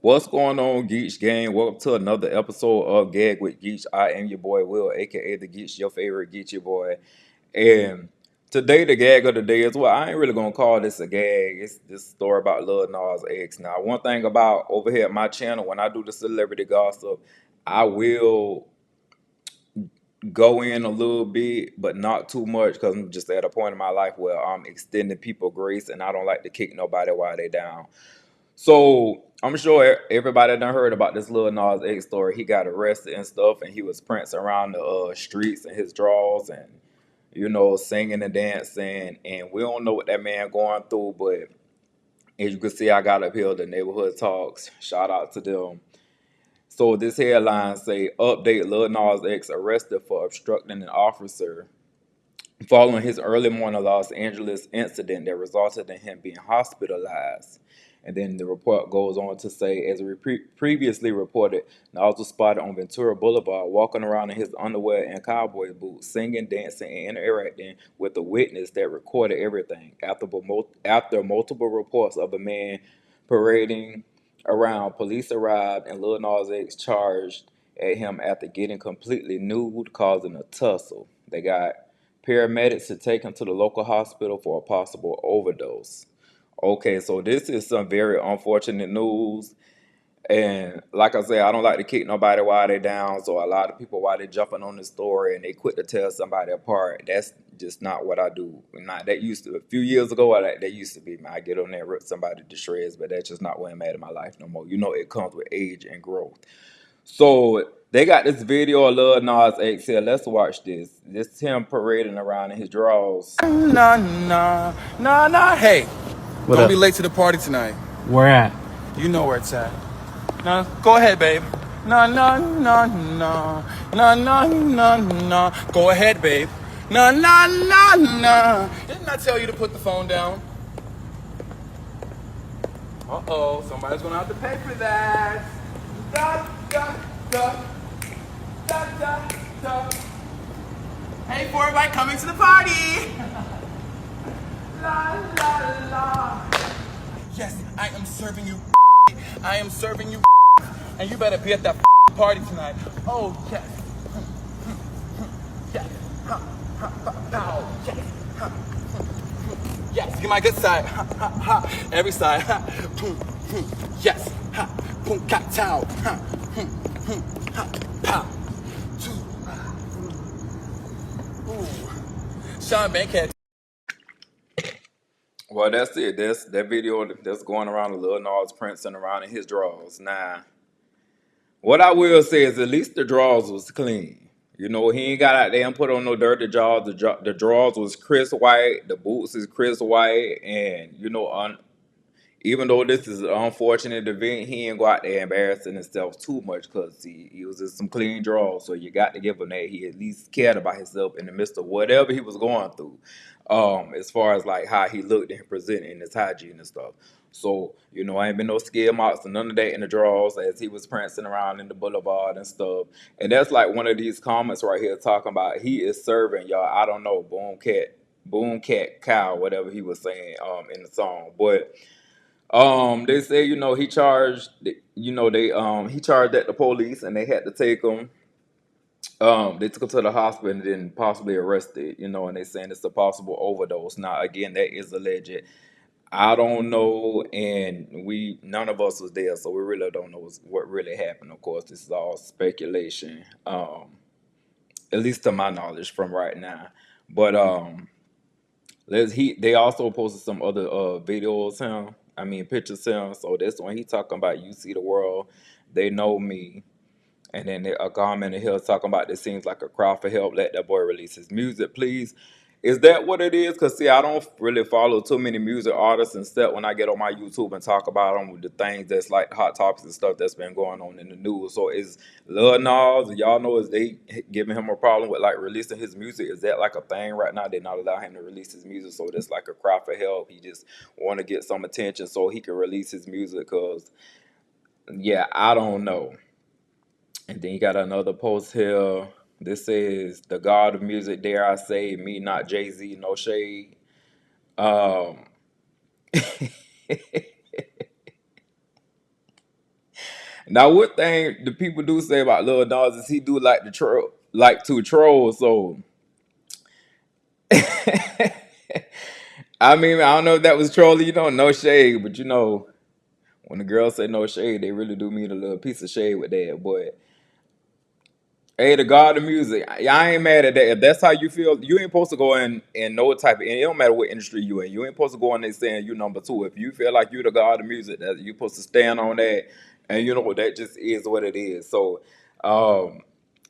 What's going on, Geech Gang? Welcome to another episode of Gag with Geech. I am your boy Will, aka the Geech, your favorite Geechy boy. And today, the gag of the day is I ain't really gonna call this a gag. It's this story about Lil Nas X. Now, one thing about over here at my channel, when I do the celebrity gossip, I will go in a little bit, but not too much, because I'm just at a point in my life where I'm extending people grace, and I don't like to kick nobody while they down. So I'm sure everybody done heard about this Lil Nas X story. He got arrested and stuff, and he was prancing around the streets in his drawers and singing and dancing. And we don't know what that man going through, but as you can see, I got up here the neighborhood talks. Shout out to them. So this headline say, update: Lil Nas X arrested for obstructing an officer following his early morning Los Angeles incident that resulted in him being hospitalized. And then the report goes on to say, as we previously reported, Nas was spotted on Ventura Boulevard walking around in his underwear and cowboy boots, singing, dancing, and interacting with a witness that recorded everything. After multiple reports of a man parading around, police arrived and Lil Nas X charged at him after getting completely nude, causing a tussle. They got paramedics to take him to the local hospital for a possible overdose. Okay, so this is some very unfortunate news. And like I said, I don't like to kick nobody while they're down. So a lot of people, while they're jumping on the story and they quit to tell somebody apart, that's just not what I do. Not that used to, a few years ago, that used to be, man. I get on there and rip somebody to shreds, but that's just not where I'm at in my life no more. It comes with age and growth. So they got this video of Lil Nas X here. Let's watch this. This is him parading around in his drawers. Nah, nah, nah, nah. Hey, What don't up? be late to the party tonight. Where at? You know where it's at. Nah, go ahead, babe. Nah, nah, nah, nah, nah, nah, nah, nah. Go ahead, babe. Nah, nah, nah, nah. Didn't I tell you to put the phone down? Uh-oh, somebody's gonna have to pay for that. Da, da, da, da, da, da. Hey, for everybody coming to the party. La, la, la. Yes, I am serving you. I am serving you. And you better be at that party tonight. Oh, yes. Yes. Pow. Yes. Yes, get my good side. Every side. Yes. Boom, cat, town. Pow. Sean Bankhead. Well, that's it. That's that video that's going around, the Lil Nas prancing around in his drawers. Now, what I will say is at least the drawers was clean. He ain't got out there and put on no dirty drawers. The drawers was crisp white. The boots is crisp white. And, even though this is an unfortunate event, he ain't go out there embarrassing himself too much, because he was in some clean drawers. So you got to give him that. He at least cared about himself in the midst of whatever he was going through, as far as like how he looked and presented and his hygiene and stuff. So, I ain't been no skid marks and none of that in the drawers as he was prancing around in the boulevard and stuff. And that's like one of these comments right here talking about he is serving y'all. I don't know, boom cat, cow, whatever he was saying in the song. But they say, he charged, he charged at the police and they had to take him. They took him to the hospital and then possibly arrested, and they saying it's a possible overdose. Now, again, that is alleged. I don't know, and none of us was there, so we really don't know what really happened. Of course, this is all speculation, at least to my knowledge from right now. But they also posted some other videos him. I mean pictures him. So that's when he talking about you see the world, they know me. And then a comment in here talking about this seems like a cry for help. Let that boy release his music, please. Is that what it is? Because, see, I don't really follow too many music artists, and stuff when I get on my YouTube and talk about them with the things that's like hot topics and stuff that's been going on in the news. So is Lil Nas, y'all know, is they giving him a problem with like releasing his music? Is that like a thing right now? They not allow him to release his music, so that's like a cry for help. He just want to get some attention so he can release his music, because, yeah, I don't know. And then you got another post here. This says, the God of music, dare I say, me, not Jay-Z, no shade. Um, Now, one thing the people do say about Lil Nas is he do like like to troll. So, I mean, I don't know if that was trolling. No shade, but when the girls say no shade, they really do mean a little piece of shade with that. But hey, the God of music, I ain't mad at that. If that's how you feel, you ain't supposed to go in no type of. It don't matter what industry you in. You ain't supposed to go in there saying you number two. If you feel like you the God of music, that you supposed to stand on that, and that just is what it is. So, um,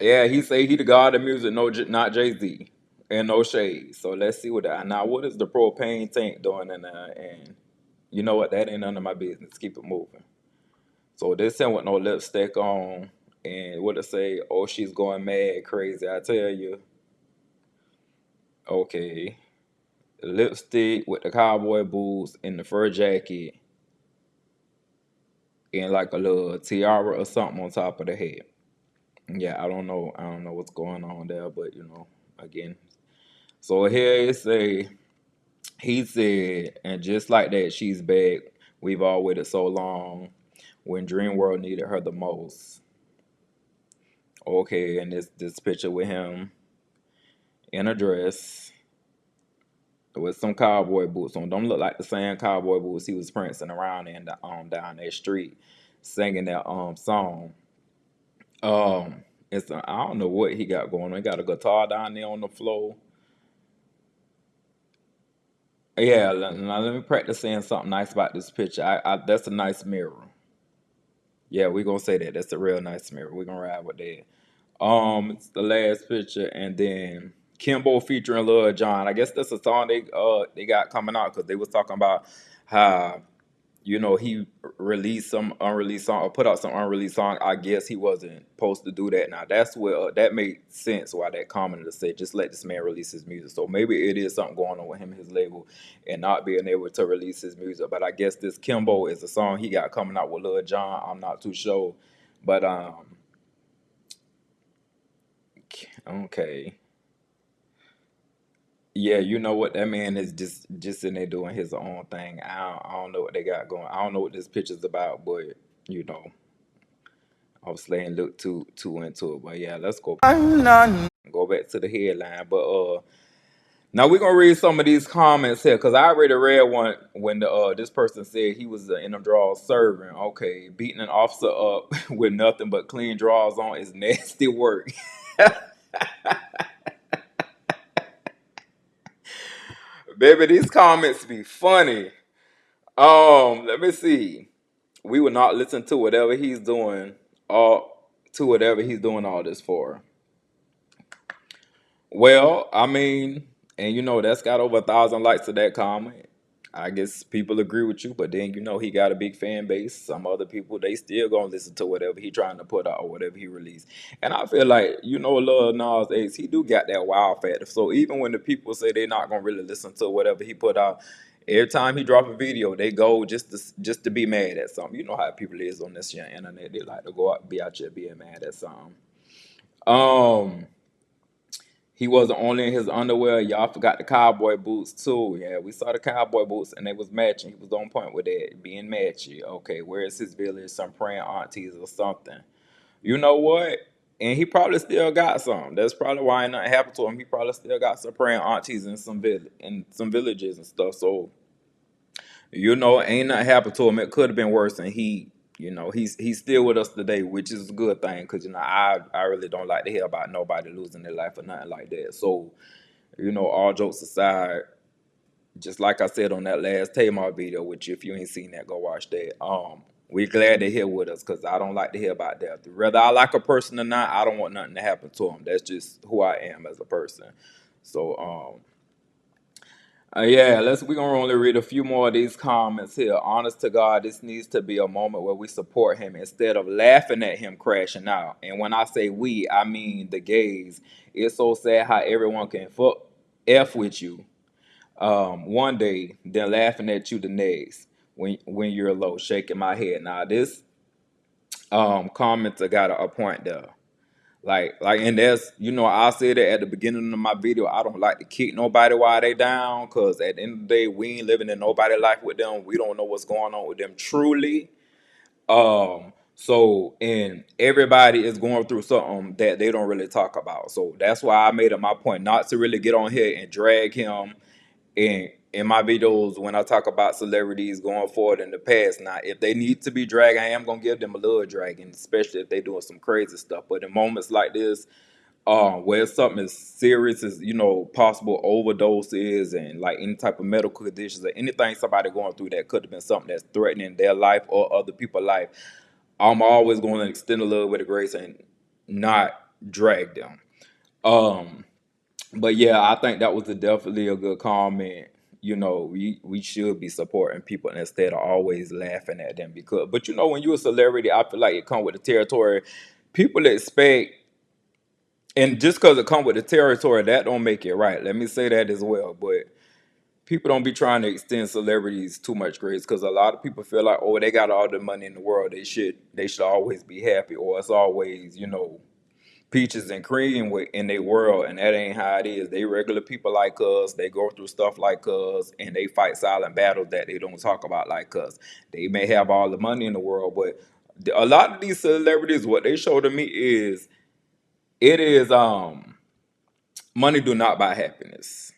yeah, he say he the God of music, no, not Jay-Z, and no shade. So let's see what that. Now, what is the propane tank doing in there? And you know what? That ain't none of my business. Keep it moving. So this him with no lipstick on, and what it say? Oh, she's going mad, crazy. I tell you. Okay, lipstick with the cowboy boots and the fur jacket, and like a little tiara or something on top of the head. Yeah, I don't know. I don't know what's going on there, but again. So here it say he said, and just like that, she's back. We've all waited so long when Dream World needed her the most. Okay, and this picture with him in a dress with some cowboy boots on. Don't look like the same cowboy boots he was prancing around in down that street, singing that song. I don't know what he got going on. He got a guitar down there on the floor. Yeah, now let me practice saying something nice about this picture. That's a nice mirror. Yeah, we're gonna say that. That's a real nice mirror. We're gonna ride with that. It's the last picture, and then Kimbo featuring Lil Jon. I guess that's a song they got coming out because they was talking about how he released some unreleased song or put out some unreleased song. I guess he wasn't supposed to do that. Now that's what that made sense why that commenter said just let this man release his music. So maybe it is something going on with him and his label and not being able to release his music. But I guess this Kimbo is a song he got coming out with Lil Jon. I'm not too sure, but okay. Yeah, you know what? That man is just in there doing his own thing. I don't know what they got going. I don't know what this picture's about, but you know, obviously I ain't look too into it. But yeah, let's go back to the headline. But now we're gonna read some of these comments here because I already read one when this person said he was in a drawls serving. Okay, beating an officer up with nothing but clean drawers on is nasty work. Baby, these comments be funny. Let me see. We will not listen to whatever he's doing, all all this for. Well, I mean, and that's got over 1,000 likes to that comment. I guess people agree with you, but then he got a big fan base. Some other people they still gonna listen to whatever he trying to put out or whatever he released. And I feel like Lil Nas X, he do got that wow factor. So even when the people say they're not gonna really listen to whatever he put out, every time he drop a video, they go just to be mad at something. You know how people is on this young internet. They like to go out be out here being mad at something. Um. He wasn't only in his underwear. Y'all forgot the cowboy boots too. Yeah, we saw the cowboy boots and they was matching. He was on point with that, being matchy. Okay, where is his village? Some praying aunties or something. You know what? And he probably still got some. That's probably why ain't nothing happened to him. He probably still got some praying aunties in some villages and stuff. So ain't nothing happened to him. It could have been worse, and he's still with us today, which is a good thing because I really don't like to hear about nobody losing their life or nothing like that. So all jokes aside, just like I said on that last Tamar video, which if you ain't seen that, go watch that. We glad they're here with us because I don't like to hear about that. Whether I like a person or not, I don't want nothing to happen to them. That's just who I am as a person. So yeah, we're gonna only read a few more of these comments here. Honest to God, this needs to be a moment where we support him instead of laughing at him crashing out. And when I say we, I mean the gays. It's so sad how everyone can fuck F with you one day, then laughing at you the next when you're low, shaking my head. Now this commenter got a point there. And that's I said it at the beginning of my video. I don't like to kick nobody while they down, cause at the end of the day, we ain't living in nobody's life with them. We don't know what's going on with them truly. So, and everybody is going through something that they don't really talk about. So that's why I made it my point not to really get on here and drag him in my videos when I talk about celebrities going forward in the past. Now, if they need to be dragged, I am gonna give them a little dragging, especially if they doing some crazy stuff. But in moments like this, where something as serious as possible overdoses and like any type of medical conditions or anything somebody going through that could have been something that's threatening their life or other people's life, I'm always going to extend a little bit of grace and not drag them. Um, but yeah, I think that was definitely a good comment. We should be supporting people instead of always laughing at them because, but when you're a celebrity, I feel like it comes with the territory. People expect, and just because it comes with the territory, that don't make it right. Let me say that as well. But people don't be trying to extend celebrities too much grace because a lot of people feel like, oh, they got all the money in the world, they should always be happy, or it's always peaches and cream in their world, and that ain't how it is. They regular people like us. They go through stuff like us, and they fight silent battles that they don't talk about like us. They may have all the money in the world, but a lot of these celebrities, what they show to me is it is money do not buy happiness.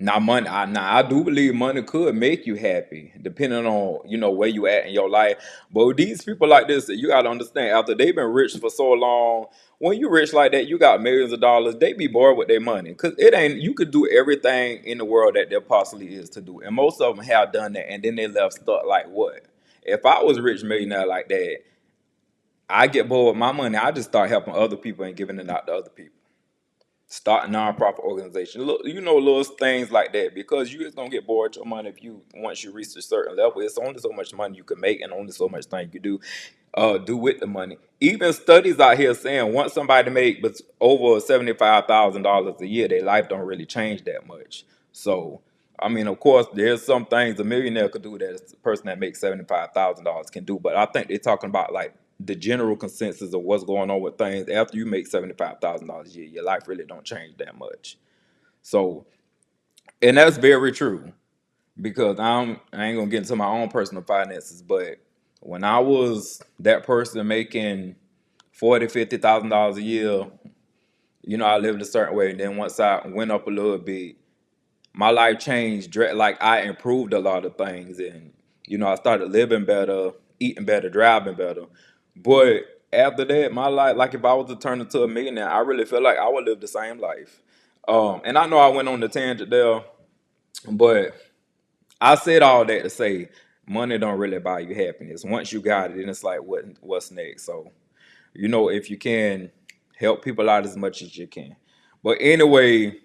Now I do believe money could make you happy, depending on where you at in your life. But with these people like this, you gotta understand, after they've been rich for so long, when you rich like that, you got millions of dollars, they be bored with their money. Cause it ain't you could do everything in the world that there possibly is to do. And most of them have done that and then they left stuck like what? If I was a rich millionaire like that, I get bored with my money, I just start helping other people and giving it out to other people. Start a nonprofit organization. Look, little things like that, because you just gonna get bored with your money if you once you reach a certain level. It's only so much money you can make, and only so much thing you can do with the money. Even studies out here saying once somebody make but over $75,000 a year, their life don't really change that much. So, I mean, of course, there's some things a millionaire could do that a person that makes $75,000 can do. But I think they're talking about like the general consensus of what's going on with things after you make $75,000 a year. Your life really don't change that much. So, and that's very true because I ain't gonna get into my own personal finances, but when I was that person making $40,000, $50,000 a year, I lived a certain way. And then once I went up a little bit, my life changed. Like I improved a lot of things, and I started living better, eating better, driving better. But after that, my life, like if I was to turn into a millionaire, I really feel like I would live the same life. And I know I went on the tangent there, but I said all that to say money don't really buy you happiness. Once you got it, then it's like what's next. So if you can help people out as much as you can. But anyway,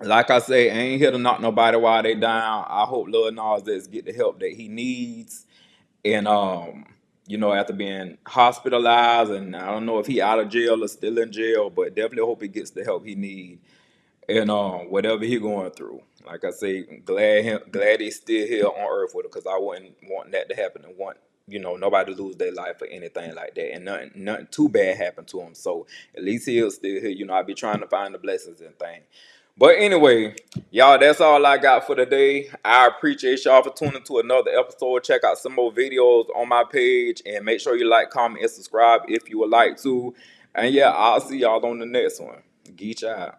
like I say, I ain't here to knock nobody while they down. I hope Lil Nas X get the help that he needs. And after being hospitalized, and I don't know if he out of jail or still in jail, but definitely hope he gets the help he needs. And whatever he going through. Like I say, glad he's still here on earth with it, because I wouldn't want that to happen and want nobody to lose their life or anything like that, and nothing too bad happened to him. So at least he's still here. I be trying to find the blessings and things. But anyway, y'all, that's all I got for today. I appreciate y'all for tuning to another episode. Check out some more videos on my page, and make sure you like, comment, and subscribe if you would like to. And yeah, I'll see y'all on the next one. Geech out.